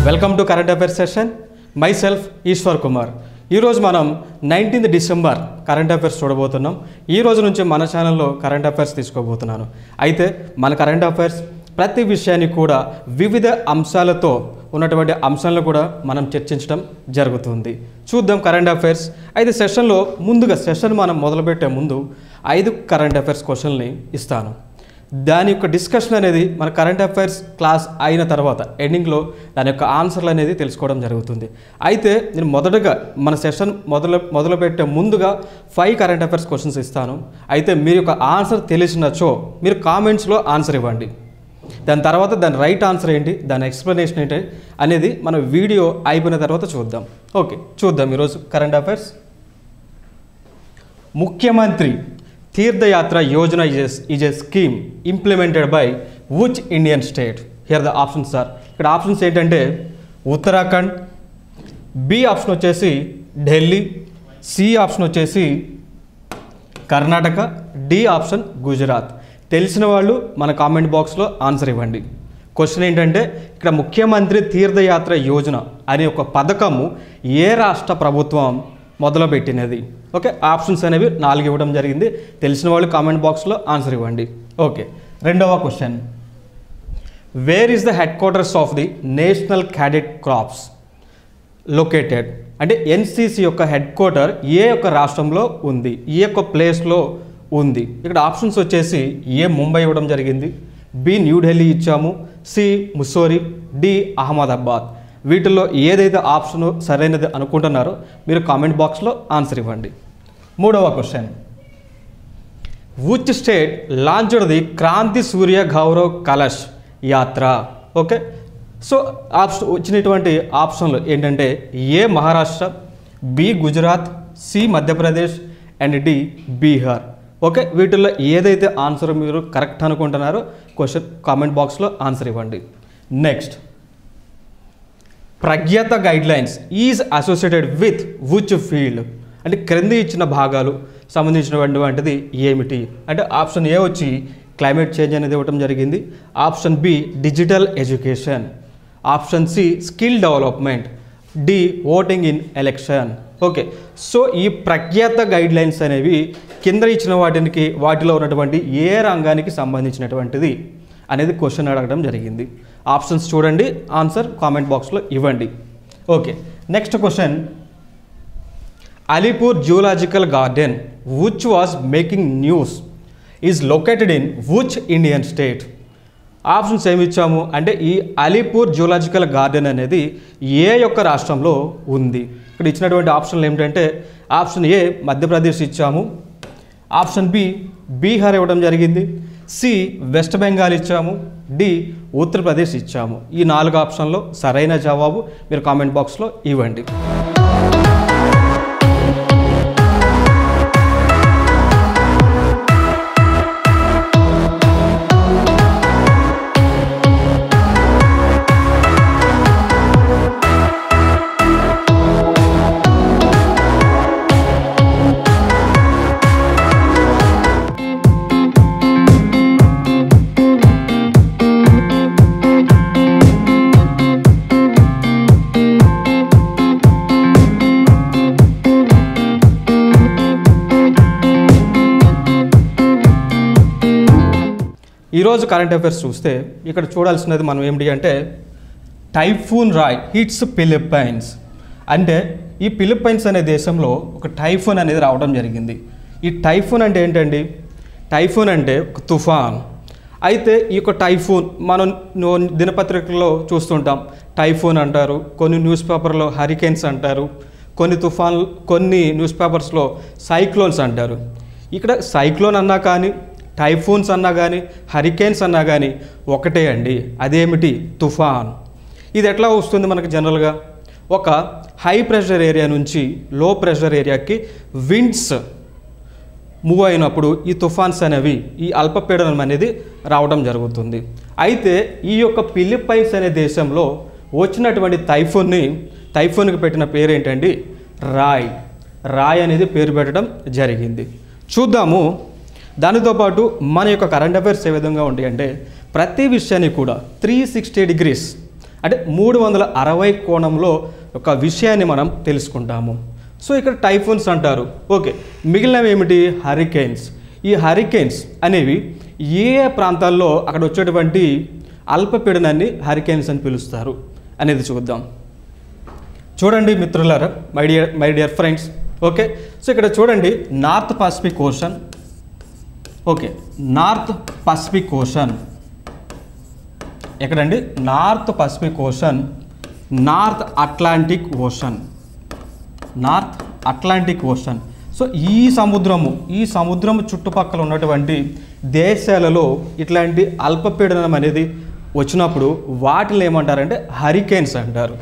Welcome to current affairs session. Myself Ishwar Kumar. ఈరోజు మనం 19th December current affairs చూడబోతున్నాం. ఈ రోజు నుంచి మన ఛానల్లో కరెంట్ అఫైర్స్ తీసుకోబోతున్నాను. అయితే మన కరెంట్ అఫైర్స్ ప్రతి విషయాన్ని కూడా వివిధ అంశాలతో ఉన్నటువంటి అంశాలను కూడా మనం చర్చించడం జరుగుతుంది. చూద్దాం కరెంట్ అఫైర్స్. అయితే సెషన్లో ముందుగా సెషన్ మనం మొదలుపెట్టే ముందు 5 కరెంట్ అఫైర్స్ క్వశ్చన్ని ఇస్తాను. దాని యొక్క డిస్కషన్ అనేది మన కరెంట్ అఫైర్స్ క్లాస్ అయిన తర్వాత ఎండింగ్లో దాని యొక్క ఆన్సర్లు అనేది తెలుసుకోవడం జరుగుతుంది. అయితే నేను మొదటగా మన సెషన్ మొదలుపెట్టే ముందుగా 5 కరెంట్ అఫైర్స్ క్వశ్చన్స్ ఇస్తాను. అయితే మీరు యొక్క ఆన్సర్ తెలిసినచో మీరు కామెంట్స్లో ఆన్సర్ ఇవ్వండి. దాని తర్వాత దాని రైట్ ఆన్సర్ ఏంటి, దాని ఎక్స్ప్లెనేషన్ ఏంటి అనేది మన వీడియో అయిపోయిన తర్వాత చూద్దాం. ఓకే, చూద్దాం ఈరోజు కరెంట్ అఫైర్స్. ముఖ్యమంత్రి తీర్థయాత్ర Yojana is a scheme implemented by which Indian state? Here the options are. ఇక్కడ ఆప్షన్స్ ఏంటంటే ఉత్తరాఖండ్, బి ఆప్షన్ వచ్చేసి ఢిల్లీ, సి ఆప్షన్ వచ్చేసి కర్ణాటక, డి ఆప్షన్ గుజరాత్. తెలిసిన వాళ్ళు మన కామెంట్ బాక్స్లో ఆన్సర్ ఇవ్వండి. క్వశ్చన్ ఏంటంటే ఇక్కడ ముఖ్యమంత్రి తీర్థయాత్ర యోజన అనే ఒక పథకము ఏ రాష్ట్ర ప్రభుత్వం మొదలుపెట్టినది? ఓకే, ఆప్షన్స్ అనేవి 4 ఇవ్వడం జరిగింది. తెలిసిన వాళ్ళు కామెంట్ బాక్స్లో ఆన్సర్ ఇవ్వండి. ఓకే, రెండవ question. Where is the headquarters of the national cadet crops located? అంటే ఎన్సిసి యొక్క హెడ్ క్వార్టర్ ఏ యొక్క రాష్ట్రంలో ఉంది, ఏ యొక్క ప్లేస్లో ఉంది? ఇక్కడ ఆప్షన్స్ వచ్చేసి ఏ ముంబై ఇవ్వడం జరిగింది, బి న్యూఢిల్లీ ఇచ్చాము, సి ముస్సోరీ, డి అహ్మదాబాద్. వీటిల్లో ఏదైతే ఆప్షన్ సరైనది అనుకుంటున్నారో మీరు కామెంట్ బాక్స్లో ఆన్సర్ ఇవ్వండి. మూడవ question. Which state launched the Kranti Surya Gaurav Kalash Yatra? Okay, so option వచ్చినటువంటి ఆప్షన్లు ఏంటంటే A Maharashtra, B Gujarat, C Madhya Pradesh and D Bihar. Okay, వీటిల్లో ఏదైతే ఆన్సర్ మీరు కరెక్ట్ అనుకుంటున్నారో క్వశ్చన్ కామెంట్ బాక్స్లో ఆన్సర్ ఇవ్వండి. Next, Pragyata guidelines is associated with which field? అంటే క్రింది ఇచ్చిన భాగాలు సంబంధించినటువంటిది ఏమిటి? అంటే ఆప్షన్ ఏ వచ్చి క్లైమేట్ చేంజ్ అనేది ఇవ్వడం జరిగింది, option B digital education, option C skill development, D voting in election. Okay, so ఈ ప్రఖ్యాత గైడ్లైన్స్ అనేవి కింద ఇచ్చిన వాటిలో ఉన్నటువంటి ఏ రంగానికి సంబంధించినటువంటిది అనేది క్వశ్చన్ అడగడం జరిగింది. ఆప్షన్స్ చూడండి, ఆన్సర్ కామెంట్ బాక్స్లో ఇవ్వండి. Okay, next question. Alipore zoological garden which was making news is located in which Indian state? Options ఏమి ఇచ్చాము అంటే ఈ అలీపూర్ జూలాజికల్ గార్డెన్ అనేది ఏ యొక్క రాష్ట్రంలో ఉంది? ఇక్కడ ఇచ్చినటువంటి ఆప్షన్లు ఏమిటంటే ఆప్షన్ ఏ మధ్యప్రదేశ్ ఇచ్చాము, ఆప్షన్ బి బీహార్ ఇవ్వడం జరిగింది, సి వెస్ట్ బెంగాల్ ఇచ్చాము, డి ఉత్తరప్రదేశ్ ఇచ్చాము. ఈ 4 ఆప్షన్లో సరైన జవాబు మీరు కామెంట్ బాక్స్లో ఇవ్వండి. ఈరోజు కరెంట్ అఫైర్స్ చూస్తే ఇక్కడ చూడాల్సినది మనం ఏమిటి అంటే టైఫూన్ రాయ్ హిట్స్ ఫిలిప్పైన్స్. అంటే ఈ ఫిలిప్పైన్స్ అనే దేశంలో ఒక టైఫూన్ అనేది రావడం జరిగింది. ఈ టైఫూన్ అంటే ఏంటండి? టైఫూన్ అంటే ఒక తుఫాన్. అయితే ఈ యొక్క టైఫూన్ మనం దినపత్రికల్లో చూస్తుంటాం, టైఫూన్ అంటారు, కొన్ని న్యూస్ పేపర్లో హరికేన్స్ అంటారు, కొన్ని న్యూస్ పేపర్స్లో సైక్లోన్స్ అంటారు. ఇక్కడ సైక్లోన్ అన్నా కానీ టైఫూన్స్ అన్నా కానీ హరికేన్స్ అన్నా కానీ ఒకటే అండి. అదేమిటి? తుఫాన్. ఇది ఎట్లా వస్తుంది మనకి జనరల్గా? ఒక హై ప్రెషర్ ఏరియా నుంచి లో ప్రెషర్ ఏరియాకి విండ్స్ మూవ్ అయినప్పుడు ఈ తుఫాన్స్ అనేవి ఈ అల్పపీడనం అనేది రావడం జరుగుతుంది. అయితే ఈ యొక్క ఫిలిప్పైన్స్ అనే దేశంలో వచ్చినటువంటి టైఫూన్కి పెట్టిన పేరు ఏంటండి? రాయ్ అనేది పేరు పెట్టడం జరిగింది. చూద్దాము దానితో పాటు మన యొక్క కరెంట్ అఫైర్స్ ఏ విధంగా ఉంటాయి అంటే ప్రతి విషయాన్ని కూడా 360 degrees అంటే 360 కోణంలో ఒక విషయాన్ని మనం తెలుసుకుంటాము. సో ఇక్కడ టైఫూన్స్ అంటారు. ఓకే, మిగిలినవి ఏమిటి? హరికేన్స్. ఈ హరికేన్స్ అనేవి ఏ ప్రాంతాల్లో అక్కడ వచ్చేటువంటి అల్పపీడనాన్ని హరికేన్స్ అని పిలుస్తారు అనేది చూద్దాం. చూడండి మిత్రులారా, my dear friends. Okay, so ఇక్కడ చూడండి North Pacific Ocean. Okay, North Pacific Ocean ఎక్కడండి? North Pacific Ocean, North Atlantic Ocean, North Atlantic Ocean. So ఈ సముద్రము చుట్టుపక్కల ఉన్నటువంటి దేశాలలో ఇట్లాంటి అల్పపీడనం అనేది వచ్చినప్పుడు వాటిని ఏమంటారంటే హరికేన్స్ అంటారు.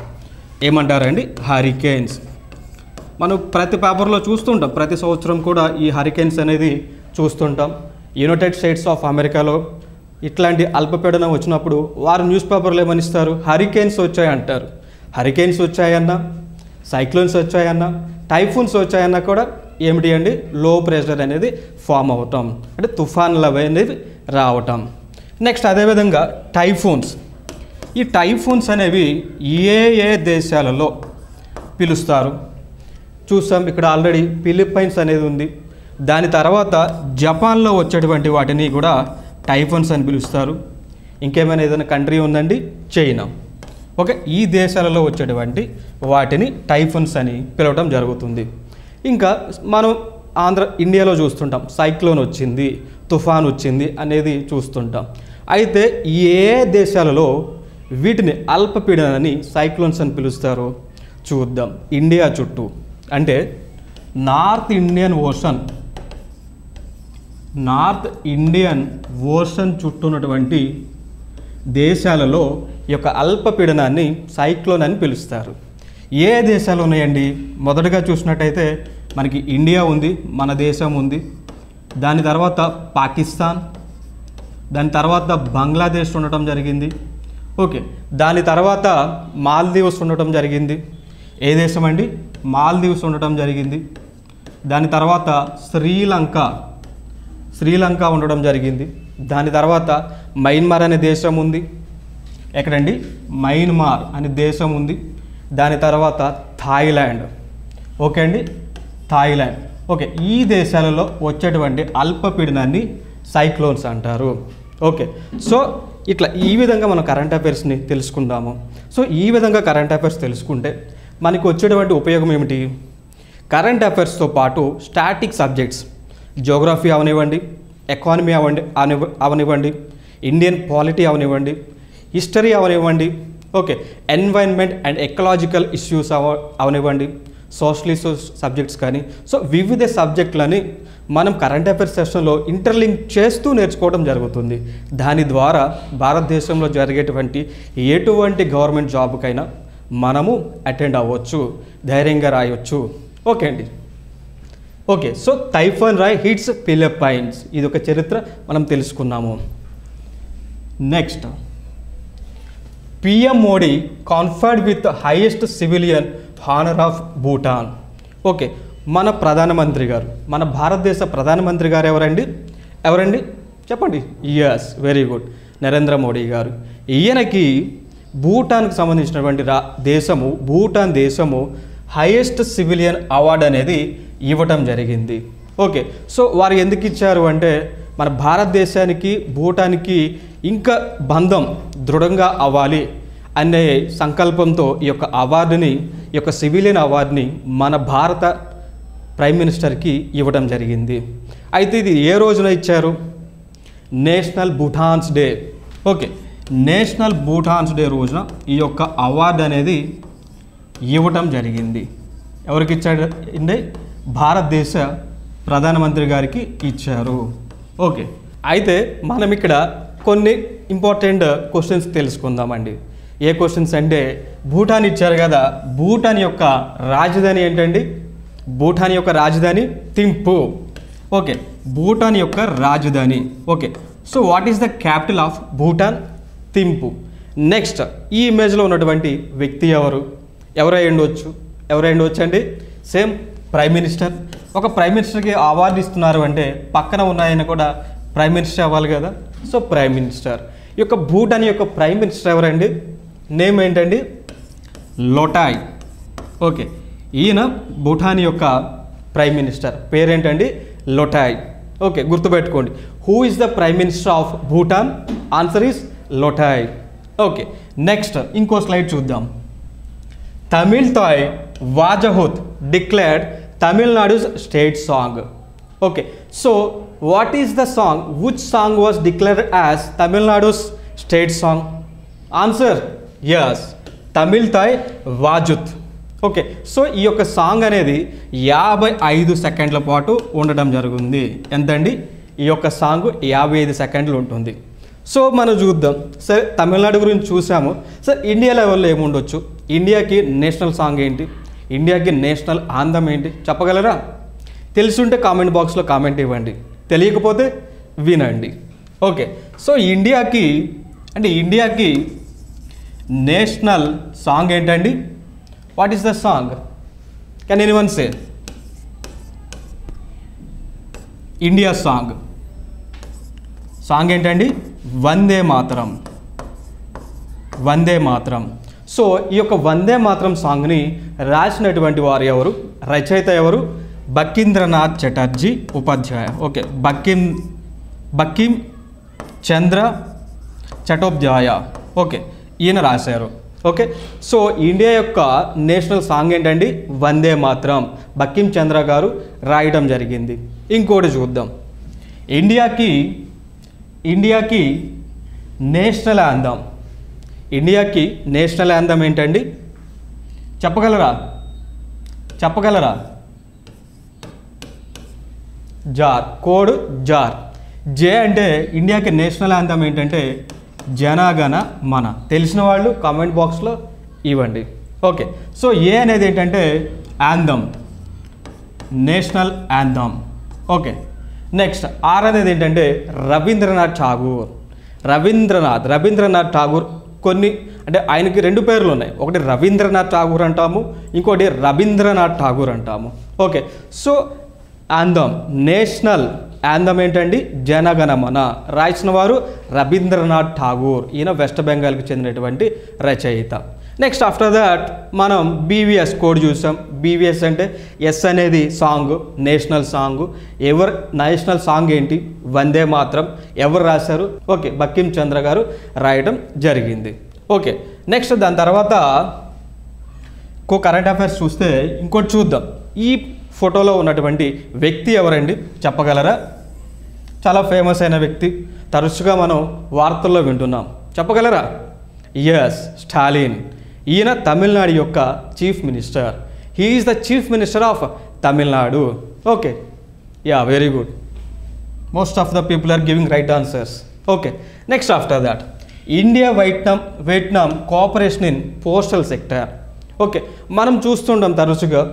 ఏమంటారండి? హరికేన్స్. మనం ప్రతి పేపర్లో చూస్తుంటాం, ప్రతి సంవత్సరం కూడా ఈ హరికేన్స్ అనేది చూస్తుంటాం. యునైటెడ్ స్టేట్స్ ఆఫ్ అమెరికాలో ఇట్లాంటి అల్పపీడనం వచ్చినప్పుడు వారు న్యూస్ పేపర్లో ఏమనిస్తారు? హరికేన్స్ వచ్చాయంటారు. హరికేన్స్ వచ్చాయన్నా, సైక్లోన్స్ వచ్చాయన్నా, టైఫూన్స్ వచ్చాయన్నా కూడా ఏమిటి అండి? లో ప్రెషర్ అనేది ఫామ్ అవటం, అంటే తుఫాన్లు అనేవి రావటం. నెక్స్ట్ అదేవిధంగా టైఫూన్స్. ఈ టైఫూన్స్ అనేవి ఏ దేశాలలో పిలుస్తారు చూసాం. ఇక్కడ ఆల్రెడీ ఫిలిప్పైన్స్ అనేది ఉంది. దాని తర్వాత జపాన్లో వచ్చేటువంటి వాటిని కూడా టైఫూన్స్ అని పిలుస్తారు. ఇంకేమైనా ఏదైనా కంట్రీ ఉందండి? చైనా. ఓకే, ఈ దేశాలలో వచ్చేటువంటి వాటిని టైఫూన్స్ అని పిలవడం జరుగుతుంది. ఇంకా మనం ఇండియాలో చూస్తుంటాం, సైక్లోన్ వచ్చింది, తుఫాన్ వచ్చింది అనేది చూస్తుంటాం. అయితే ఏ దేశాలలో వీటిని అల్పపీడనాన్ని సైక్లోన్స్ అని పిలుస్తారో చూద్దాం. ఇండియా చుట్టూ, అంటే నార్త్ ఇండియన్ ఓషన్ చుట్టూ ఉన్నటువంటి దేశాలలో ఈ యొక్క అల్పపీడనాన్ని సైక్లోన్ అని పిలుస్తారు. ఏ దేశాలు ఉన్నాయండి? మొదటగా చూసినట్టయితే మనకి ఇండియా ఉంది, మన దేశం ఉంది. దాని తర్వాత పాకిస్తాన్, దాని తర్వాత బంగ్లాదేశ్ ఉండటం జరిగింది. ఓకే, దాని తర్వాత మాల్దీవ్స్ ఉండటం జరిగింది. ఏ దేశం అండి? మాల్దీవ్స్ ఉండటం జరిగింది. దాని తర్వాత శ్రీలంక ఉండడం జరిగింది. దాని తర్వాత మయన్మార్ అనే దేశం ఉంది. ఎక్కడండి? మయన్మార్ అనే దేశం ఉంది. దాని తర్వాత థాయిలాండ్. ఓకే అండి, థాయిలాండ్. ఓకే, ఈ దేశాలలో వచ్చేటువంటి అల్పపీడనాన్ని సైక్లోన్స్ అంటారు. ఓకే, సో ఇట్లా ఈ విధంగా మనం కరెంట్ అఫైర్స్ని తెలుసుకుందాము. సో ఈ విధంగా కరెంట్ అఫైర్స్ తెలుసుకుంటే మనకు వచ్చేటువంటి ఉపయోగం ఏమిటి? కరెంట్ అఫైర్స్తో పాటు స్టాటిక్ సబ్జెక్ట్స్, జియోగ్రఫీ అవనివ్వండి, ఎకానమీ అవనివ్వండి, ఇండియన్ పాలిటీ అవనివ్వండి, హిస్టరీ అవనివ్వండి, okay, environment and ecological issues అవనివ్వండి, సోషలిస్ట్ సబ్జెక్ట్స్ కానీ, సో వివిధ సబ్జెక్టులని మనం కరెంట్ అఫైర్స్ సెషన్లో ఇంటర్లింక్ చేస్తూ నేర్చుకోవడం జరుగుతుంది. దాని ద్వారా భారతదేశంలో జరిగేటువంటి ఎటువంటి గవర్నమెంట్ జాబ్కైనా మనము అటెండ్ అవ్వచ్చు, ధైర్యంగా రాయొచ్చు. ఓకే అండి. Okay, so typhoon Rai hits Philippines, ఇది ఒక చరిత్ర మనం తెలుసుకున్నాము. Next, PM Modi conferred with highest civilian honour of Bhutan. Okay, మన ప్రధానమంత్రి గారు, మన భారతదేశ ప్రధానమంత్రి గారు ఎవరండి చెప్పండి? Yes, very good, Narendra Modi గారు. ఈయనకి భూటాన్కి సంబంధించినటువంటి భూటాన్ దేశము హైయెస్ట్ సివిలియన్ అవార్డు అనేది ఇవ్వటం జరిగింది. ఓకే, సో వారు ఎందుకు ఇచ్చారు అంటే మన భారతదేశానికి భూటాన్కి ఇంకా బంధం దృఢంగా అవ్వాలి అనే సంకల్పంతో ఈ యొక్క అవార్డుని, ఈ యొక్క సివిలియన్ అవార్డుని మన భారత ప్రైమ్ మినిస్టర్కి ఇవ్వడం జరిగింది. అయితే ఇది ఏ రోజున ఇచ్చారు? National Bhutan's Day. Okay, National Bhutan's Day రోజున ఈ యొక్క అవార్డు అనేది ఇవ్వటం జరిగింది. ఎవరికి ఇచ్చాడండి? భారతదేశ ప్రధానమంత్రి గారికి ఇచ్చారు. ఓకే, అయితే మనం ఇక్కడ కొన్ని ఇంపార్టెంట్ క్వశ్చన్స్ తెలుసుకుందామండి. ఏ క్వశ్చన్స్ అంటే, భూటాన్ ఇచ్చారు కదా, భూటాన్ యొక్క రాజధాని ఏంటండి? భూటాన్ యొక్క రాజధాని థింపు. ఓకే, భూటాన్ యొక్క రాజధాని. Okay, so what is the capital of Bhutan? Thimphu. Next, ఈ ఇమేజ్లో ఉన్నటువంటి వ్యక్తి ఎవరై ఉండవచ్చు అండి? Same prime minister. ఒక ప్రైమ్ మినిస్టర్కి అవార్డు ఇస్తున్నారు అంటే పక్కన ఉన్న ఆయన కూడా ప్రైమ్ మినిస్టర్ అవ్వాలి కదా. So prime minister. ఈ యొక్క భూటాన్ యొక్క ప్రైమ్ మినిస్టర్ ఎవరండి? నేమ్ ఏంటండి? లోటాయ్. ఓకే, ఈయన భూటాన్ యొక్క ప్రైమ్ మినిస్టర్. పేరేంటండి? లోటాయ్. ఓకే, గుర్తుపెట్టుకోండి. Who is the prime minister of Bhutan? Answer is Lotay. Okay, next ఇంకో స్లైడ్ చూద్దాం. Tamil Vazhthu declared Tamil Nadu's state song. Okay, so what is the song? Which song was declared as Tamil Nadu's state song? Answer is, Tamil Vazhthu. Okay, so ఈ యొక్క song అనేది 55 సెకండ్ల పాటు ఉండడం జరుగుతుంది. ఎంతండి? ఈ యొక్క సాంగ్ 55 సెకండ్లు ఉంటుంది. సో మనం చూద్దాం. సరే, తమిళనాడు గురించి చూసాము. సార్, ఇండియా లెవెల్లో ఏముండొచ్చు? ఇండియాకి నేషనల్ సాంగ్ ఏంటి? ఇండియాకి నేషనల్ ఆంథం ఏంటి? చెప్పగలరా? తెలుసుంటే కామెంట్ బాక్స్లో కామెంట్ ఇవ్వండి, తెలియకపోతే వినండి. ఓకే, సో ఇండియాకి నేషనల్ సాంగ్ ఏంటండి? What is the song? Can anyone say? India song ఏంటండి? వందే మాతరం. వందే మాతరం. సో ఈ యొక్క వందే మాతరం సాంగ్ని రాసినటువంటి వారు ఎవరు? రచయిత ఎవరు? బకీంద్రనాథ్ చటర్జీ ఉపాధ్యాయ. ఓకే, బకిం చంద్ర చటోపాధ్యాయ. ఓకే, ఈయన రాశారు. ఓకే, సో ఇండియా యొక్క నేషనల్ సాంగ్ ఏంటండి? వందే మాతరం. బకిం చంద్ర గారు రాయడం జరిగింది. ఇంకోటి చూద్దాం. ఇండియాకి నేషనల్ యాంథమ్. ఇండియాకి నేషనల్ యాంథమ్ ఏంటండి? చెప్పగలరా? జార్. Code jar. జే అంటే ఇండియాకి నేషనల్ యాంథమ్ ఏంటంటే జనగణ మన. తెలిసిన వాళ్ళు కామెంట్ బాక్స్లో ఇవ్వండి. ఓకే, సో ఏ అనేది ఏంటంటే anthem, national anthem. Okay, next R అనేది ఏంటంటే రవీంద్రనాథ్ ఠాగూర్. కొన్ని అంటే ఆయనకి 2 పేర్లు ఉన్నాయి. ఒకటి రవీంద్రనాథ్ ఠాగూర్ అంటాము, ఇంకోటి రవీంద్రనాథ్ ఠాగూర్ అంటాము. Okay, so anthem, national anthem ఏంటండి? జనగణమన. రాసిన వారు రవీంద్రనాథ్ ఠాగూర్. ఈయన వెస్ట్ బెంగాల్కి చెందినటువంటి రచయిత. నెక్స్ట్ ఆఫ్టర్ దట్ మనం బీవీఎస్ కోడ్ చూసాం. బీవీఎస్ అంటే ఎస్ అనేది song, national song. National song ఏంటి? వందే మాతరం. ఎవరు రాశారు? ఓకే, బకిం చంద్ర గారు రాయడం జరిగింది. ఓకే, నెక్స్ట్ దాని తర్వాత కరెంట్ అఫైర్స్ చూస్తే ఇంకోటి చూద్దాం. ఈ ఫోటోలో ఉన్నటువంటి వ్యక్తి ఎవరండి? చెప్పగలరా? చాలా ఫేమస్ అయిన వ్యక్తి, తరచుగా మనం వార్తల్లో వింటున్నాం. చెప్పగలరా? ఎస్, స్టాలిన్. ఈయన తమిళనాడు యొక్క chief minister. He is the chief minister of Tamil Nadu. Okay, ya, very good. Most of the people are giving right answers. Okay, next after that India Vietnam cooperation in postal sector. Okay, మనం చూస్తుంటాం తరచుగా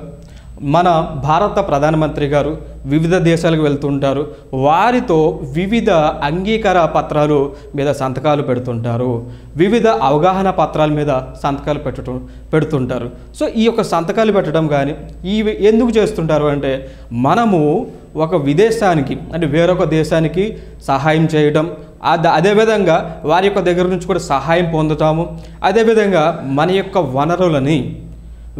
మన భారత ప్రధానమంత్రి గారు వివిధ దేశాలకు వెళ్తుంటారు. వారితో వివిధ అంగీకార పత్రాలు మీద సంతకాలు పెడుతుంటారు, వివిధ అవగాహన పత్రాల మీద సంతకాలు పెడుతుంటారు. సో ఈ యొక్క సంతకాలు పెట్టడం కానీ ఇవి ఎందుకు చేస్తుంటారు అంటే మనము ఒక విదేశానికి అంటే వేరొక దేశానికి సహాయం చేయడం, అదేవిధంగా వారి యొక్క దగ్గర నుంచి కూడా సహాయం పొందుతాము. అదేవిధంగా మన యొక్క వనరులని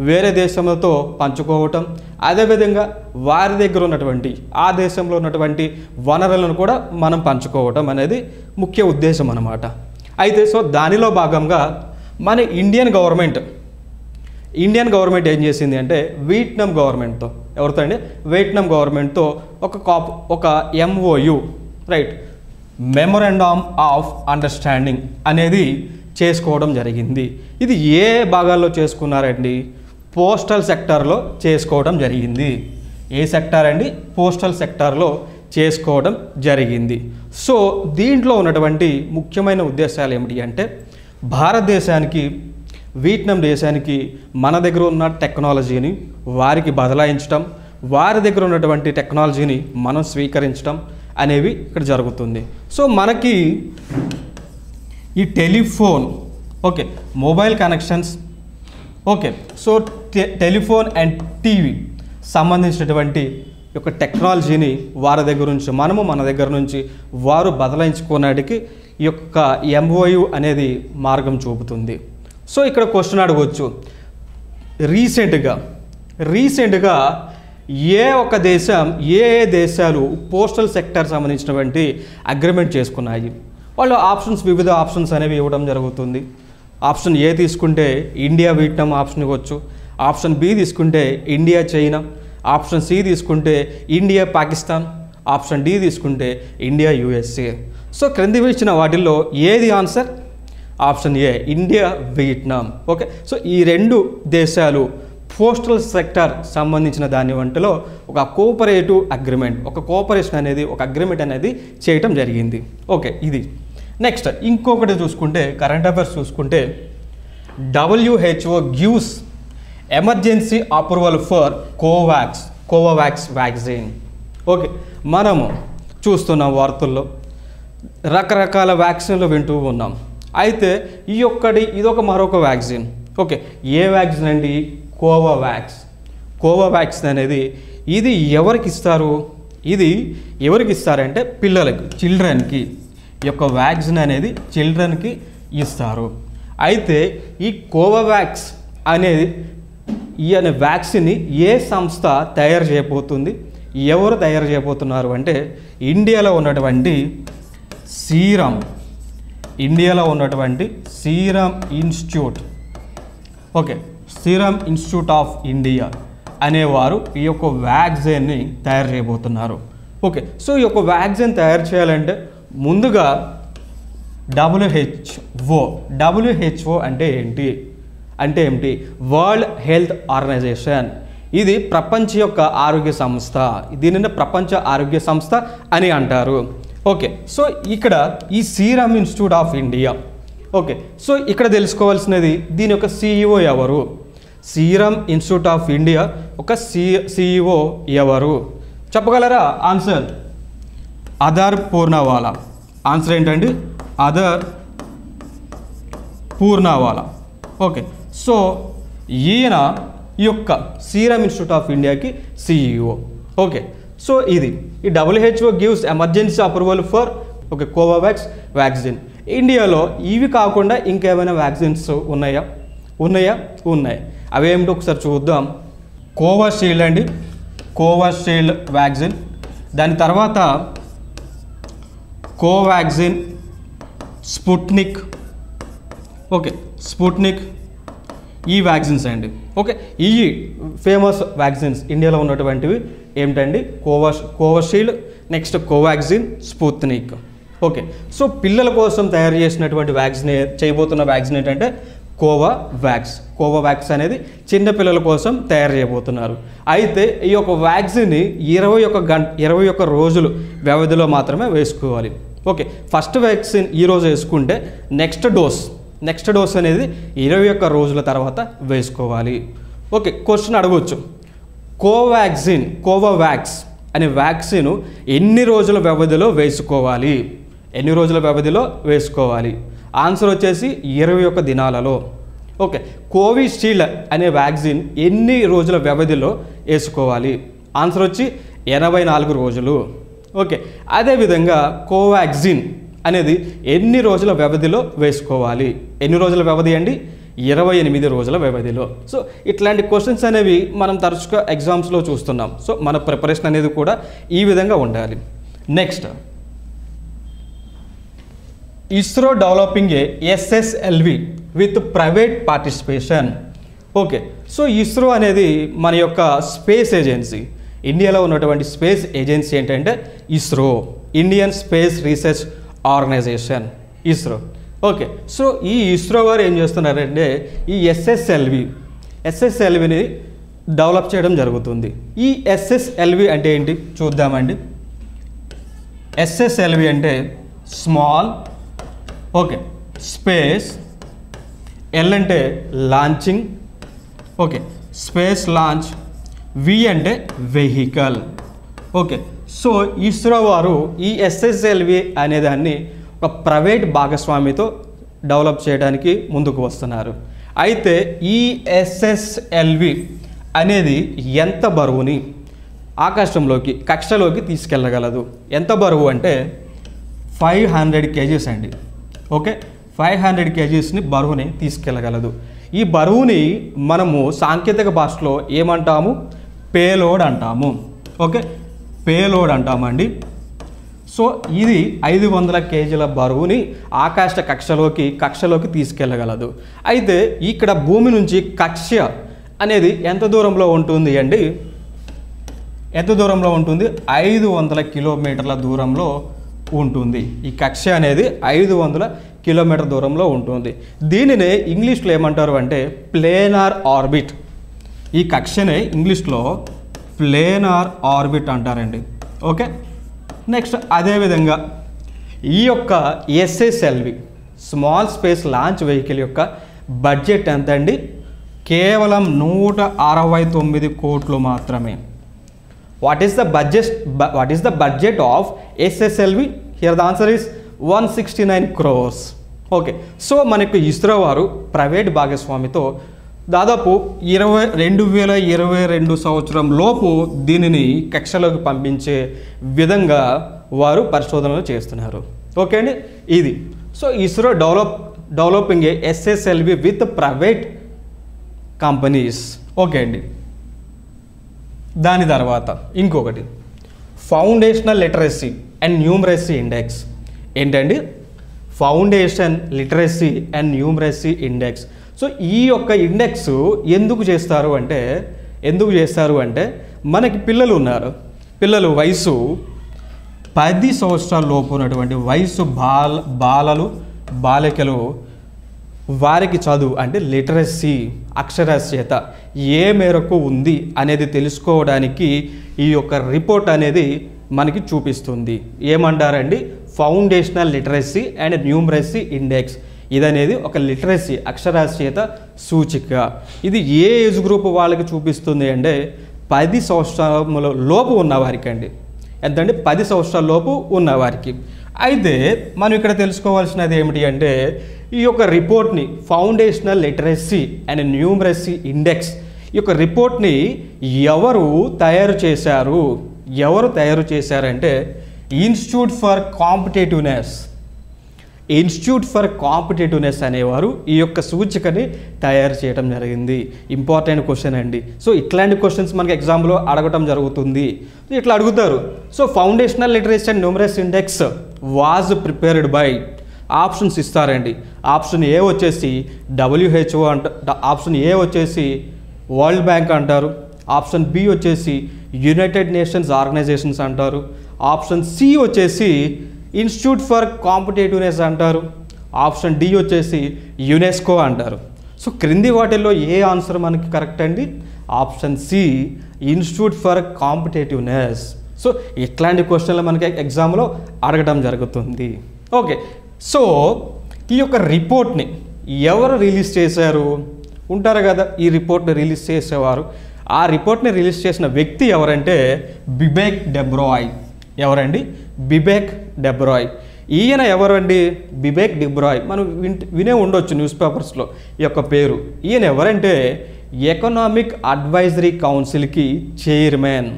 వేరే దేశంతో పంచుకోవటం, అదేవిధంగా వారి దగ్గర ఉన్నటువంటి ఆ దేశంలో ఉన్నటువంటి వనరులను కూడా మనం పంచుకోవటం అనేది ముఖ్య ఉద్దేశం అన్నమాట. అయితే సో దానిలో భాగంగా మన ఇండియన్ గవర్నమెంట్ ఏం చేసింది అంటే వియట్నాం గవర్నమెంట్తో, ఎవరితో అండి? వియట్నాం గవర్నమెంట్తో ఒక MOU, right, memorandum of understanding అనేది చేసుకోవడం జరిగింది. ఇది ఏ భాగాల్లో చేసుకున్నారండి? పోస్టల్ సెక్టార్లో చేసుకోవడం జరిగింది. ఏ సెక్టార్ అండి? పోస్టల్ సెక్టార్లో చేసుకోవడం జరిగింది. సో దీంట్లో ఉన్నటువంటి ముఖ్యమైన ఉద్దేశాలు ఏమిటి అంటే భారతదేశానికి వియట్నాం దేశానికి మన దగ్గర ఉన్న టెక్నాలజీని వారికి బదలాయించడం, వారి దగ్గర ఉన్నటువంటి టెక్నాలజీని మనం స్వీకరించడం అనేవి ఇక్కడ జరుగుతుంది. సో మనకి ఈ telephone, okay, mobile connections, okay, so telephone and TV సంబంధించినటువంటి యొక్క టెక్నాలజీని వారి దగ్గర నుంచి మనము మన దగ్గర నుంచి వారు బదలాయించుకోవడానికి ఈ యొక్క MOU అనేది మార్గం చూపుతుంది. సో ఇక్కడ క్వశ్చన్ అడగవచ్చు, రీసెంట్గా ఏ ఒక దేశం ఏ దేశాలు పోస్టల్ సెక్టర్ సంబంధించినటువంటి అగ్రిమెంట్ చేసుకున్నాయి? వాళ్ళు వివిధ ఆప్షన్స్ అనేవి ఇవ్వడం జరుగుతుంది. ఆప్షన్ ఏ తీసుకుంటే ఇండియా వియట్నాం ఆప్షన్ ఇవ్వచ్చు, ఆప్షన్ బి తీసుకుంటే ఇండియా చైనా, ఆప్షన్ సి తీసుకుంటే ఇండియా పాకిస్తాన్, ఆప్షన్ డి తీసుకుంటే ఇండియా యుఎస్ఏ. సో క్రింది ఇచ్చిన వాటిల్లో ఏది answer? Option A India Vietnam. Okay, so ఈ రెండు దేశాలు పోస్టల్ సెక్టర్ సంబంధించిన దాని వంటలో ఒక కోఆపరేటివ్ అగ్రిమెంట్, ఒక కోఆపరేషన్ అనేది, ఒక అగ్రిమెంట్ అనేది చేయటం జరిగింది. ఓకే, ఇది నెక్స్ట్. ఇంకొకటి చూసుకుంటే కరెంట్ అఫైర్స్ చూసుకుంటే WHO gives emergency approval for Covax vaccine. Okay, మనము చూస్తున్నాం వార్తల్లో రకరకాల వ్యాక్సిన్లు వింటూ ఉన్నాం. అయితే ఇదొక మరొక వ్యాక్సిన్. ఓకే, ఏ వ్యాక్సిన్ అండి? కోవాక్స్ అనేది ఇది ఎవరికి ఇస్తారు? ఇది ఎవరికి ఇస్తారంటే పిల్లలకి, చిల్డ్రన్కి. ఈ యొక్క వ్యాక్సిన్ అనేది చిల్డ్రన్కి ఇస్తారు. అయితే ఈ కోవాక్స్ అనేది అనే వ్యాక్సిన్ని ఏ సంస్థ తయారు చేయబోతుంది? ఎవరు తయారు చేయబోతున్నారు అంటే ఇండియాలో ఉన్నటువంటి serum institute. Okay, serum Institute of India అనేవారు ఈ యొక్క వ్యాక్సిన్ని తయారు చేయబోతున్నారు. ఓకే, సో ఈ యొక్క వ్యాక్సిన్ తయారు చేయాలంటే ముందుగా WHO అంటే ఏంటి? World health organisation. ఇది ప్రపంచ యొక్క ఆరోగ్య సంస్థ. దీనిని ప్రపంచ ఆరోగ్య సంస్థ అని అంటారు. ఓకే, సో ఇక్కడ ఈ Serum Institute of India. Okay, so ఇక్కడ తెలుసుకోవాల్సినది దీని యొక్క CEO ఎవరు? సీరం ఇన్స్టిట్యూట్ ఆఫ్ ఇండియా ఒక CEO ఎవరు చెప్పగలరా? ఆన్సర్ అదర్ పూర్ణవాలా. ఆన్సర్ ఏంటండి? అదర్ పూర్ణవాలా. ఓకే, సో ఈయన ఈ యొక్క సీరం ఇన్స్టిట్యూట్ ఆఫ్ ఇండియాకి CEO. ఓకే, సో ఈ WHO gives emergency approval for Covax vaccine. ఇండియాలో ఇవి కాకుండా ఇంకేమైనా వ్యాక్సిన్స్ ఉన్నాయా? ఉన్నాయి. అవేమిటో ఒకసారి చూద్దాం. కోవిషీల్డ్ అండి, కోవిషీల్డ్ వ్యాక్సిన్. దాని తర్వాత కోవాక్సిన్, స్పుట్నిక్. ఓకే, స్పుట్నిక్ ఈ వ్యాక్సిన్స్ అండి. ఓకే, ఈ ఫేమస్ వ్యాక్సిన్స్ ఇండియాలో ఉన్నటువంటివి ఏమిటండి? Covishield, next Covaxin, Sputnik. Okay, so పిల్లల కోసం తయారు చేసినటువంటి చేయబోతున్న వ్యాక్సిన్ ఏంటంటే కోవాక్స్ అనేది చిన్న పిల్లల కోసం తయారు చేయబోతున్నారు. అయితే ఈ యొక్క వ్యాక్సిన్ని 21 రోజులు వ్యవధిలో మాత్రమే వేసుకోవాలి. ఓకే, ఫస్ట్ వ్యాక్సిన్ ఈరోజు వేసుకుంటే నెక్స్ట్ డోస్ అనేది 21 రోజుల తర్వాత వేసుకోవాలి. ఓకే, క్వశ్చన్ అడగవచ్చు, కోవాక్స్ అనే వ్యాక్సిన్ ఎన్ని రోజుల వ్యవధిలో వేసుకోవాలి? ఆన్సర్ వచ్చేసి 21 దినాలలో. ఓకే, కోవిషీల్డ్ అనే వ్యాక్సిన్ ఎన్ని రోజుల వ్యవధిలో వేసుకోవాలి? ఆన్సర్ వచ్చి 84 రోజులు. ఓకే, అదేవిధంగా కోవాక్సిన్ అనేది ఎన్ని రోజుల వ్యవధిలో వేసుకోవాలి? ఎన్ని రోజుల వ్యవధి అండి? 28 రోజుల వ్యవధిలో. సో ఇట్లాంటి క్వశ్చన్స్ అనేవి మనం తరచుగా ఎగ్జామ్స్లో చూస్తున్నాం. సో మన ప్రిపరేషన్ అనేది కూడా ఈ విధంగా ఉండాలి. Next, ISRO developing SSLV with private participation. Okay, so ISRO అనేది మన యొక్క స్పేస్ ఏజెన్సీ. ఇండియాలో ఉన్నటువంటి స్పేస్ ఏజెన్సీ ఏంటంటే ISRO, Indian space research organisation, ISRO. Okay, so ఈ ఇస్రో వారు ఏం చేస్తున్నారంటే ఈ SSLVని డెవలప్ చేయడం జరుగుతుంది. ఈ SSLV అంటే ఏంటి చూద్దామండి. SSLV అంటే స్మాల్, ఓకే, స్పేస్, L అంటే launching, okay, space launch, V అంటే వెహికల్. ఓకే, సో ఇస్రో వారు ఈ SSLV అనేదాన్ని ఒక ప్రైవేట్ భాగస్వామితో డెవలప్ చేయడానికి ముందుకు వస్తున్నారు. అయితే ఈ SSLV అనేది ఎంత బరువుని కక్షలోకి తీసుకెళ్ళగలదు? ఎంత బరువు అంటే 500 kgs అండి. ఓకే, 500 kgsని బరువుని తీసుకెళ్ళగలదు. ఈ బరువుని మనము సాంకేతిక భాషలో ఏమంటాము? పేలోడ్ అంటాము. ఓకే, పేలోడ్ అంటామండి. సో ఇది 500 kgల బరువుని ఆకాశ కక్షలోకి తీసుకెళ్ళగలదు. అయితే ఇక్కడ భూమి నుంచి కక్ష అనేది ఎంత దూరంలో ఉంటుంది అండి? ఎంత దూరంలో ఉంటుంది? 500 కిలోమీటర్ల దూరంలో ఉంటుంది. ఈ కక్ష అనేది 500 కిలోమీటర్ దూరంలో ఉంటుంది. దీనినే ఇంగ్లీష్లో ఏమంటారు అంటే ప్లేనార్ ఆర్బిట్. ఈ కక్షనే ఇంగ్లీష్లో ప్లేనార్ ఆర్బిట్ అంటారండి. ఓకే, నెక్స్ట్ అదేవిధంగా ఈ యొక్క SSLV small space launch vehicle యొక్క బడ్జెట్ ఎంత అండి? కేవలం 169 కోట్లు మాత్రమే. What is the budget of SSLV? Here the answer is 169 crores. Okay, so మనకు ఇస్రో వారు ప్రైవేట్ భాగస్వామితో దాదాపు 2022 సంవత్సరం లోపు దీనిని కక్షలోకి పంపించే విధంగా వారు పరిశోధనలు చేస్తున్నారు. ఓకే అండి, ఇది. So ISRO developing a SSLV with private companies. Okay అండి, దాని తర్వాత ఇంకొకటి foundational literacy and numeracy index. ఏంటండి? Foundation literacy and numeracy index. So ఈ యొక్క ఇండెక్స్ ఎందుకు చేస్తారు అంటే మనకి పిల్లలు ఉన్నారు. పిల్లలు వయసు 10 సంవత్సరాల లోపు ఉన్నటువంటి వయసు బాలికలు వారికి చదువు అంటే లిటరసీ అక్షరాస్యత ఏ మేరకు ఉంది అనేది తెలుసుకోవడానికి ఈ యొక్క రిపోర్ట్ అనేది మనకి చూపిస్తుంది. ఏమంటారండి? Foundational literacy and numeracy index. ఇదనేది ఒక లిటరసీ అక్షరాస్యత సూచిక. ఇది ఏ ఏజ్ గ్రూప్ వాళ్ళకి చూపిస్తుంది అంటే 10 సంవత్సరాల లోపు ఉన్నవారికి అండి. ఎంతండి? 10 సంవత్సరాల లోపు ఉన్నవారికి. అయితే మనం ఇక్కడ తెలుసుకోవాల్సినది ఏమిటి అంటే ఈ యొక్క రిపోర్ట్ని foundational literacy and numeracy index ఈ యొక్క రిపోర్ట్ని ఎవరు తయారు చేశారంటే ఇన్స్టిట్యూట్ ఫర్ కాంపిటేటివ్నెస్ అనేవారు ఈ యొక్క సూచికని తయారు చేయడం జరిగింది. ఇంపార్టెంట్ క్వశ్చన్ అండి. సో ఇట్లాంటి క్వశ్చన్స్ మనకి ఎగ్జామ్లో అడగటం జరుగుతుంది. ఇట్లా అడుగుతారు. So foundational literacy and numeracy index was prepared by options ఇస్తారండి. ఆప్షన్ ఏ వచ్చేసి WHO ఆప్షన్ ఏ వచ్చేసి వరల్డ్ బ్యాంక్ అంటారు. ఆప్షన్ బి వచ్చేసి యునైటెడ్ నేషన్స్ ఆర్గనైజేషన్స్ అంటారు. ఆప్షన్ సి వచ్చేసి ఇన్స్టిట్యూట్ ఫర్ కాంపిటేటివ్నెస్ అంటారు. ఆప్షన్ డి వచ్చేసి యునెస్కో అంటారు. సో క్రింది వాటిల్లో ఏ ఆన్సర్ మనకి కరెక్ట్ అండి? Option C institute for competitiveness. So ఇట్లాంటి క్వశ్చన్లు మనకి ఎగ్జామ్లో అడగడం జరుగుతుంది. ఓకే, సో ఈ యొక్క రిపోర్ట్ని ఎవరు రిలీజ్ చేశారు? ఉంటారు కదా ఈ రిపోర్ట్ని రిలీజ్ చేసేవారు. ఆ రిపోర్ట్ని రిలీజ్ చేసిన వ్యక్తి ఎవరంటే బిబెక్ డెబ్రాయ్. ఎవరండి? బిబెక్ డెబ్రాయ్. ఈయన ఎవరండి? బిబెక్ డెబ్రాయ్. మనం వినే ఉండొచ్చు న్యూస్ పేపర్స్లో ఈ యొక్క పేరు. ఈయన ఎవరంటే ఎకనామిక్ అడ్వైజరీ కౌన్సిల్కి చైర్మన్.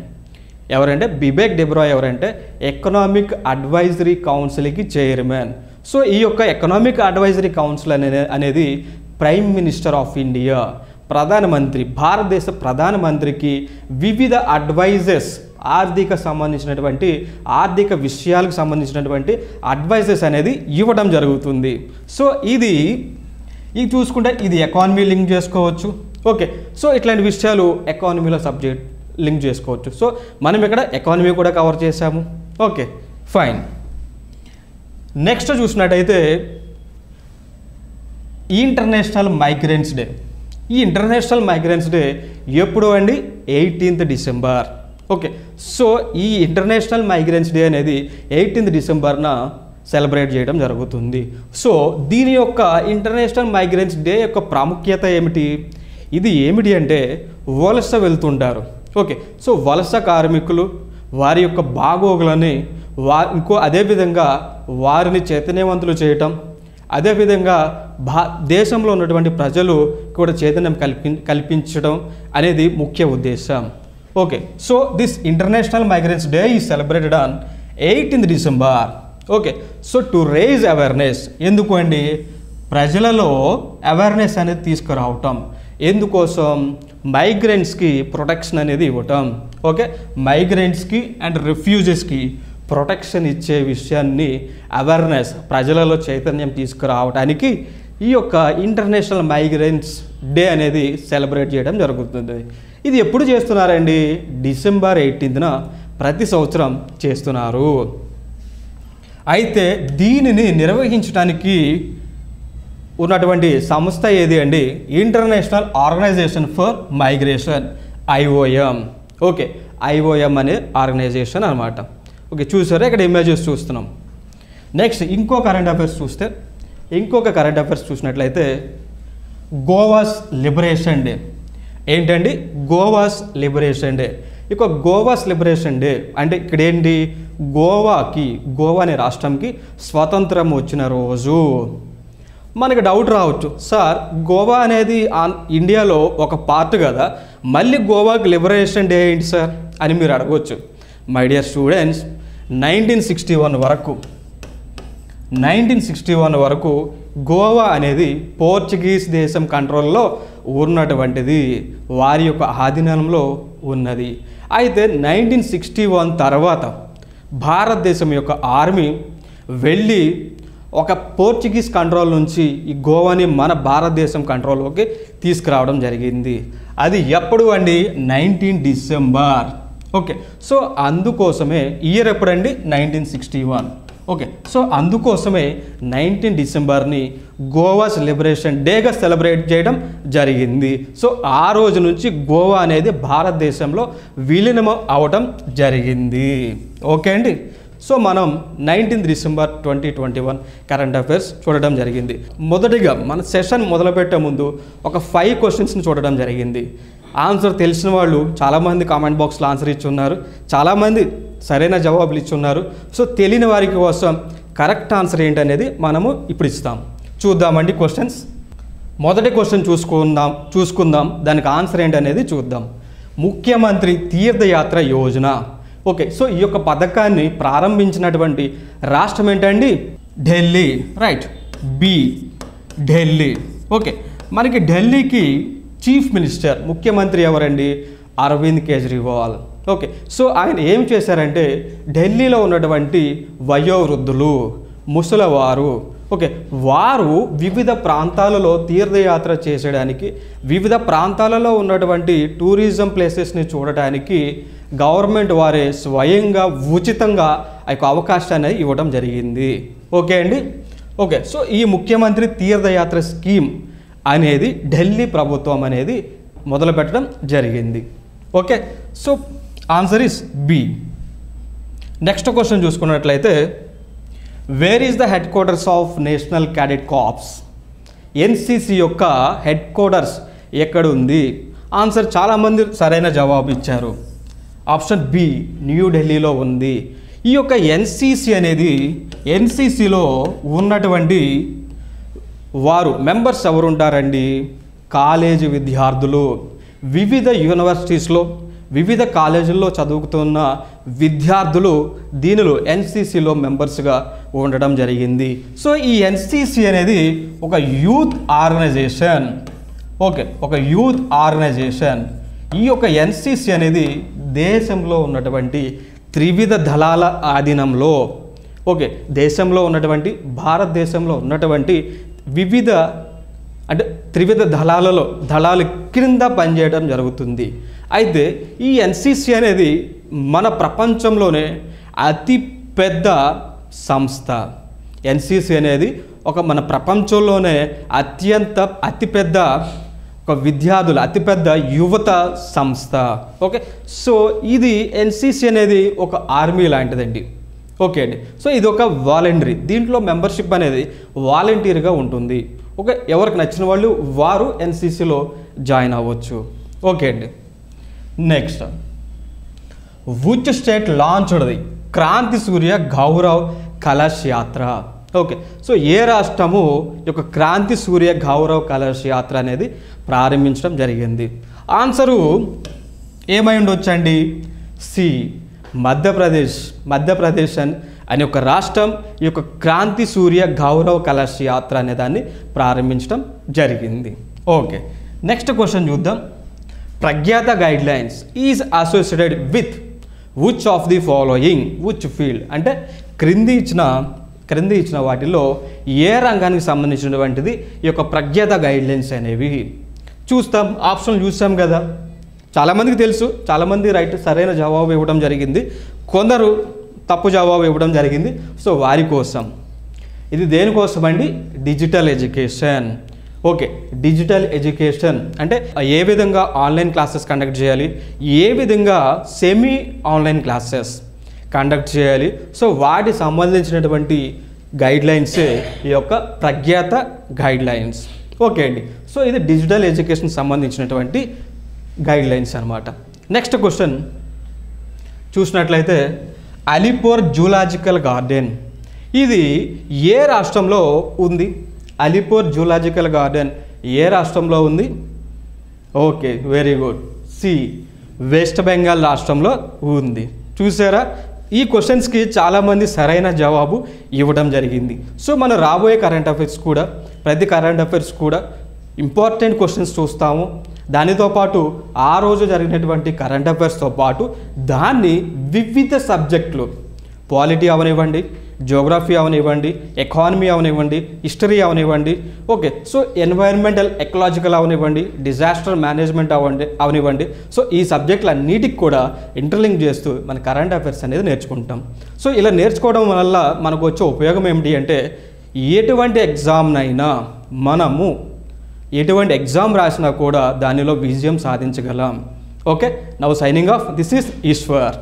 ఎవరంటే బిబెక్ డెబ్రాయ్ ఎవరంటే ఎకనామిక్ అడ్వైజరీ కౌన్సిల్కి చైర్మన్. సో ఈ యొక్క ఎకనామిక్ అడ్వైజరీ కౌన్సిల్ అనేది ప్రైమ్ మినిస్టర్ ఆఫ్ ఇండియా ప్రధానమంత్రి భారతదేశ ప్రధానమంత్రికి వివిధ అడ్వైజెస్ ఆర్థిక విషయాలకు సంబంధించినటువంటి అడ్వైజెస్ అనేది ఇవ్వడం జరుగుతుంది. సో ఇది చూసుకుంటే ఇది ఎకానమీ లింక్ చేసుకోవచ్చు. ఓకే, సో ఇట్లాంటి విషయాలు ఎకానమీలో సబ్జెక్ట్ లింక్ చేసుకోవచ్చు. సో మనం ఇక్కడ ఎకానమీ కూడా కవర్ చేసాము. Okay, fine. నెక్స్ట్ చూసినట్టయితే ఇంటర్నేషనల్ మైగ్రెంట్స్ డే. ఈ ఇంటర్నేషనల్ మైగ్రెంట్స్ డే ఎప్పుడు అండి? 18th December. ఓకే, సో ఈ ఇంటర్నేషనల్ మైగ్రెంట్స్ డే అనేది 18th డిసెంబర్న సెలబ్రేట్ చేయడం జరుగుతుంది. సో దీని యొక్క ఇంటర్నేషనల్ మైగ్రెంట్స్ డే యొక్క ప్రాముఖ్యత ఏమిటి? ఇది ఏమిటి అంటే వలస వెళ్తుంటారు. ఓకే, సో వలస కార్మికులు వారి యొక్క బాగోగులని అదేవిధంగా వారిని చైతన్యవంతులు చేయటం, అదేవిధంగా దేశంలో ఉన్నటువంటి ప్రజలు కూడా చైతన్యం కల్పించడం అనేది ముఖ్య ఉద్దేశం. Okay, so this international migrants day is celebrated on 18th December. Okay, so to raise awareness. ఎందుకు అండి? ప్రజలలో అవేర్నెస్ అనేది తీసుకురావటం, ఎందుకోసం మైగ్రెంట్స్కి ప్రొటెక్షన్ అనేది ఇవ్వటం. ఓకే, మైగ్రెంట్స్కి అండ్ రిఫ్యూజెస్కి ప్రొటెక్షన్ ఇచ్చే విషయాన్ని అవేర్నెస్ ప్రజలలో చైతన్యం తీసుకురావడానికి ఈ యొక్క ఇంటర్నేషనల్ మైగ్రెంట్స్ డే అనేది సెలబ్రేట్ చేయడం జరుగుతుంది. ఇది ఎప్పుడు చేస్తున్నారండి? December 18న ప్రతి సంవత్సరం చేస్తున్నారు. అయితే దీనిని నిర్వహించడానికి ఉన్నటువంటి సంస్థ ఏది అండి? International organisation for migration, IOM. Okay, IOM అనే ఆర్గనైజేషన్ అనమాట. ఓకే, చూసారా ఇక్కడ ఇమేజెస్ చూస్తున్నాం. నెక్స్ట్ ఇంకో కరెంట్ అఫైర్స్ చూసినట్లయితే గోవాస్ లిబరేషన్ డే. ఏంటండి? Goa's liberation day. ఇక గోవాస్ లిబరేషన్ డే అంటే ఇక్కడ ఏంటి? గోవా అనే రాష్ట్రంకి స్వతంత్రం వచ్చిన రోజు. మనకి డౌట్ రావచ్చు, సార్ గోవా అనేది ఇండియాలో ఒక పార్ట్ కదా, మళ్ళీ గోవాకి లిబరేషన్ డే ఏంటి సార్ అని మీరు అడగవచ్చు. మై డియర్ స్టూడెంట్స్, 1961 వరకు గోవా అనేది పోర్చుగీస్ దేశం కంట్రోల్లో ఉన్నటువంటిది, వారి యొక్క ఆధీనంలో ఉన్నది. అయితే 1961 తర్వాత భారతదేశం యొక్క ఆర్మీ వెళ్ళి ఒక పోర్చుగీస్ కంట్రోల్ నుంచి ఈ గోవాని మన భారతదేశం కంట్రోల్లోకి తీసుకురావడం జరిగింది. అది ఎప్పుడు అండి? 19 డిసెంబర్. ఓకే, సో అందుకోసమే ఇయర్ ఎప్పుడండి? 1961. ఓకే, సో అందుకోసమే 19 డిసెంబర్ని గోవాస్ లిబరేషన్ డేగా సెలబ్రేట్ చేయడం జరిగింది. సో ఆ రోజు నుంచి గోవా అనేది భారతదేశంలో విలీనం అవడం జరిగింది. ఓకే అండి, సో మనం 19 డిసెంబర్ 2021 కరెంట్ అఫైర్స్ చూడడం జరిగింది. మొదటిగా మన సెషన్ మొదలుపెట్టే ముందు ఒక 5 క్వశ్చన్స్ని చూడడం జరిగింది. ఆన్సర్ తెలిసిన వాళ్ళు చాలామంది కామెంట్ బాక్స్లో ఆన్సర్ ఇచ్చున్నారు, చాలామంది సరైన జవాబులు ఇచ్చున్నారు. సో తెలియని వారికి కోసం కరెక్ట్ ఆన్సర్ ఏంటనేది మనము ఇప్పుడు ఇస్తాం. చూద్దామండి క్వశ్చన్స్. మొదటి క్వశ్చన్ చూసుకుందాం, దానికి ఆన్సర్ ఏంటనేది చూద్దాం. ముఖ్యమంత్రి తీర్థయాత్ర యోజన. ఓకే, సో ఈ యొక్క పథకాన్ని ప్రారంభించినటువంటి రాష్ట్రం ఏంటండి? Delhi. Right, B Delhi. Okay, మనకి ఢిల్లీకి చీఫ్ మినిస్టర్ ముఖ్యమంత్రి ఎవరండి? అరవింద్ కేజ్రీవాల్. ఓకే, సో ఆయన ఏం చేశారంటే ఢిల్లీలో ఉన్నటువంటి వయోవృద్ధులు, ముసలివారు, ఓకే, వారు వివిధ ప్రాంతాలలో తీర్థయాత్ర చేసేయడానికి, వివిధ ప్రాంతాలలో ఉన్నటువంటి టూరిజం ప్లేసెస్ని చూడటానికి గవర్నమెంట్ వారే స్వయంగా ఉచితంగా ఆ యొక్క అవకాశాన్ని ఇవ్వడం జరిగింది. ఓకే అండి. ఓకే, సో ఈ ముఖ్యమంత్రి తీర్థయాత్ర స్కీమ్ అనేది ఢిల్లీ ప్రభుత్వం అనేది మొదలుపెట్టడం జరిగింది. Okay, so answer is B. Next question చూసుకున్నట్లయితే where is the headquarters of National Cadet Corps? NCC యొక్క హెడ్ క్వార్టర్స్ ఎక్కడ ఉంది? ఆన్సర్ చాలామంది సరైన జవాబు ఇచ్చారు. ఆప్షన్ బి న్యూఢిల్లీలో ఉంది. ఈ యొక్క NCCలో ఉన్నటువంటి వారు మెంబర్స్ ఎవరు ఉంటారండి? కాలేజీ విద్యార్థులు, వివిధ యూనివర్సిటీస్లో వివిధ కాలేజీల్లో చదువుతున్న విద్యార్థులు దీనిలో NCCలో మెంబర్స్గా ఉండడం జరిగింది. సో ఈ NCC అనేది ఒక యూత్ ఆర్గనైజేషన్. ఓకే, ఒక యూత్ ఆర్గనైజేషన్. ఈ యొక్క NCC అనేది దేశంలో ఉన్నటువంటి త్రివిధ దళాల ఆధీనంలో, ఓకే, దేశంలో ఉన్నటువంటి భారతదేశంలో ఉన్నటువంటి వివిధ అంటే త్రివిధ దళాల క్రింద పనిచేయడం జరుగుతుంది. అయితే ఈ NCC అనేది మన ప్రపంచంలోనే అతి పెద్ద సంస్థ. NCC అనేది మన ప్రపంచంలోనే అతిపెద్ద ఒక విద్యార్థుల అతిపెద్ద యువత సంస్థ. ఓకే, సో ఇది NCC అనేది ఒక ఆర్మీ లాంటిదండి. ఓకే అండి, సో ఇది ఒక వాలంటరీ, దీంట్లో మెంబర్షిప్ అనేది వాలంటీర్గా ఉంటుంది. ఓకే, ఎవరికి నచ్చిన వాళ్ళు వారు NCCలో జాయిన్ అవ్వచ్చు. ఓకే అండి. Next, which state launched Kranti Surya Gaurav Kalash Yatra? Okay, so ఏ రాష్ట్రము యొక్క క్రాంతి సూర్య గౌరవ్ కలశ్ యాత్ర అనేది ప్రారంభించడం జరిగింది? ఆన్సరు ఏమై ఉండొచ్చండి? సి మధ్యప్రదేశ్ అనే ఒక రాష్ట్రం ఈ యొక్క క్రాంతి సూర్య గౌరవ కలశ యాత్ర అనే దాన్ని ప్రారంభించడం జరిగింది. ఓకే, నెక్స్ట్ క్వశ్చన్ చూద్దాం. ప్రఖ్యాత guidelines is associated with which of the following which field అంటే క్రింది ఇచ్చిన వాటిలో ఏ రంగానికి సంబంధించినటువంటిది ఈ యొక్క ప్రఖ్యాత గైడ్లైన్స్ అనేవి చూస్తాం. ఆప్షన్ చూస్తాం కదా, చాలామందికి తెలుసు, చాలామంది సరైన జవాబు ఇవ్వడం జరిగింది, కొందరు తప్పు జవాబు ఇవ్వడం జరిగింది. సో వారి కోసం ఇది దేనికోసం అండి? Digital education. Okay, digital education అంటే ఏ విధంగా ఆన్లైన్ క్లాసెస్ కండక్ట్ చేయాలి, ఏ విధంగా సెమీ ఆన్లైన్ క్లాసెస్ కండక్ట్ చేయాలి. సో వాటి సంబంధించినటువంటి గైడ్లైన్సే ఈ యొక్క ప్రఖ్యాత గైడ్లైన్స్. ఓకే అండి, సో ఇది డిజిటల్ ఎడ్యుకేషన్ సంబంధించినటువంటి గైడ్లైన్స్ అనమాట. నెక్స్ట్ క్వశ్చన్ చూసినట్లయితే అలీపూర్ జూలాజికల్ గార్డెన్ ఇది ఏ రాష్ట్రంలో ఉంది? అలీపూర్ జూలాజికల్ గార్డెన్ ఏ రాష్ట్రంలో ఉంది? Okay, very good, C West Bengal రాష్ట్రంలో ఉంది. చూసారా, ఈ క్వశ్చన్స్కి చాలామంది సరైన జవాబు ఇవ్వడం జరిగింది. సో మనం రాబోయే కరెంట్ అఫైర్స్ కూడా ప్రతి కరెంట్ అఫైర్స్ కూడా ఇంపార్టెంట్ క్వశ్చన్స్ చూస్తాము. దానితో పాటు ఆ రోజు జరిగినటువంటి కరెంట్ అఫైర్స్తో పాటు దాన్ని వివిధ సబ్జెక్టులు, పాలిటీ అవనివ్వండి, జియోగ్రఫీ అవనివ్వండి, ఎకానమీ అవనివ్వండి, హిస్టరీ అవనివ్వండి, ఓకే, సో ఎన్వైరన్మెంటల్ ఎకలాజికల్ అవనివ్వండి, డిజాస్టర్ మేనేజ్మెంట్ అవనివ్వండి, సో ఈ సబ్జెక్టులన్నిటికి కూడా ఇంటర్లింక్ చేస్తూ మన కరెంట్ అఫైర్స్ అనేది నేర్చుకుంటాం. సో ఇలా నేర్చుకోవడం వల్ల మనకు వచ్చే ఉపయోగం ఏమిటి అంటే ఎటువంటి ఎగ్జామ్నైనా మనము ఎటువంటి ఎగ్జామ్ రాసినా కూడా దానిలో విజయం సాధించగలం. Okay, now signing off. This is Eshwar.